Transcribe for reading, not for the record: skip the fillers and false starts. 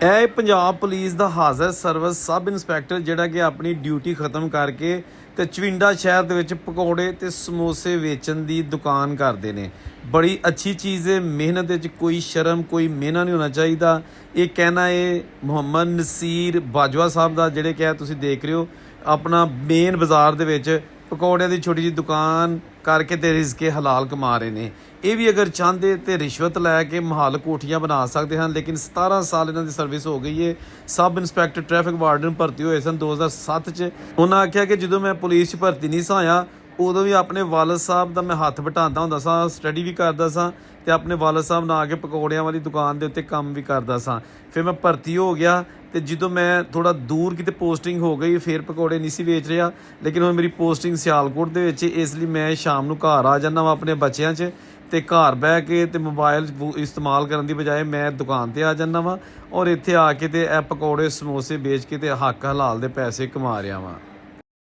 ਇਹ ਪੰਜਾਬ ਪੁਲਿਸ ਦਾ ਹਾਜ਼ਰ service sub inspector ਜਿਹੜਾ ਕਿ ਆਪਣੀ ਡਿਊਟੀ ਖਤਮ ਕਰਕੇ ਤੇ ਚਵਿੰਡਾ ਸ਼ਹਿਰ ਦੇ ਵਿੱਚ ਪਕੌੜੇ ਤੇ ਸਮੋਸੇ ਵੇਚਣ ਦੀ ਦੁਕਾਨ ਕਰਦੇ ਨੇ। ਬੜੀ ਅੱਛੀ ਚੀਜ਼ ਹੈ। ਮਿਹਨਤ ਵਿੱਚ ਕੋਈ ਸ਼ਰਮ ਕੋਈ ਮਿਹਨਾ ਨਹੀਂ ਹੋਣਾ ਚਾਹੀਦਾ। ਇਹ ਕਹਿਣਾ ਹੈ ਮੁਹੰਮਦ ਨਸੀਰ ਬਾਜਵਾ ਸਾਹਿਬ ਦਾ, ਜਿਹੜੇ ਕਿ ਤੁਸੀਂ ਦੇਖ ਰਹੇ ਹੋ ਆਪਣਾ ਮੇਨ ਬਾਜ਼ਾਰ ਦੇ ਵਿੱਚ ਪਕੌੜਿਆਂ ਦੀ ਛੋਟੀ ਜਿਹੀ ਦੁਕਾਨ ਕਰਕੇ ਤੇ ਰਿਜ਼ਕੇ ਹਲਾਲ ਕਮਾ ਰਹੇ ਨੇ। ਇਹ ਵੀ ਅਗਰ ਚਾਹੁੰਦੇ ਤੇ ਰਿਸ਼ਵਤ ਲੈ ਕੇ ਮਹੱਲ ਕੋਠੀਆਂ ਬਣਾ ਸਕਦੇ ਹਨ, ਲੇਕਿਨ 17 ਸਾਲ ਇਹਨਾਂ ਦੀ ਸਰਵਿਸ ਹੋ ਗਈ ਹੈ। ਸਬ ਇੰਸਪੈਕਟਰ ਟ੍ਰੈਫਿਕ ਵਾਰਡਨ ਭਰਤੀ ਹੋਏ ਸਨ 2007 'ਚ। ਉਹਨਾਂ ਆਖਿਆ ਕਿ ਜਦੋਂ ਮੈਂ ਪੁਲਿਸ 'ਚ ਭਰਤੀ ਨਹੀਂ ਸਾਂ ਹੋਇਆ ਉਦੋਂ ਵੀ ਆਪਣੇ ਵਾਲਦ ਸਾਹਿਬ ਦਾ ਮੈਂ ਹੱਥ ਵਟਾਉਂਦਾ ਹੁੰਦਾ ਸਾਂ, ਸਟੱਡੀ ਵੀ ਕਰਦਾ ਸਾਂ ਤੇ ਆਪਣੇ ਵਾਲਦ ਸਾਹਿਬ ਨਾਲ ਆ ਕੇ ਪਕੌੜਿਆਂ ਵਾਲੀ ਦੁਕਾਨ ਦੇ ਉੱਤੇ ਕੰਮ ਵੀ ਕਰਦਾ ਸਾਂ। ਫਿਰ ਮੈਂ ਭਰਤੀ ਹੋ ਗਿਆ ਤੇ ਜਦੋਂ ਮੈਂ ਥੋੜਾ ਦੂਰ ਕਿਤੇ ਪੋਸਟਿੰਗ ਹੋ ਗਈ ਫਿਰ ਪਕੌੜੇ ਨਹੀਂ ਸੀ ਵੇਚ ਰਿਹਾ, ਲੇਕਿਨ ਹੁਣ ਮੇਰੀ ਪੋਸਟਿੰਗ ਸਿਆਲਕੋਟ ਦੇ ਵਿੱਚ, ਇਸ ਲਈ ਮੈਂ ਸ਼ਾਮ ਨੂੰ ਘਰ ਆ ਜਾਂਦਾ ਵਾ ਆਪਣੇ ਬੱਚਿਆਂ 'ਚ ਤੇ ਘਰ ਬਹਿ ਕੇ ਤੇ ਮੋਬਾਈਲ ਇਸਤੇਮਾਲ ਕਰਨ ਦੀ ਬਜਾਏ ਮੈਂ ਦੁਕਾਨ ਤੇ ਆ ਜਾਂਦਾ ਵਾਂ ਔਰ ਇੱਥੇ ਆ ਕੇ ਤੇ ਇਹ ਪਕੌੜੇ ਸਮੋਸੇ ਵੇਚ ਕੇ ਤੇ ਹੱਕ ਹਲਾਲ ਦੇ ਪੈਸੇ ਕਮਾ ਰਿਹਾ ਵਾਂ।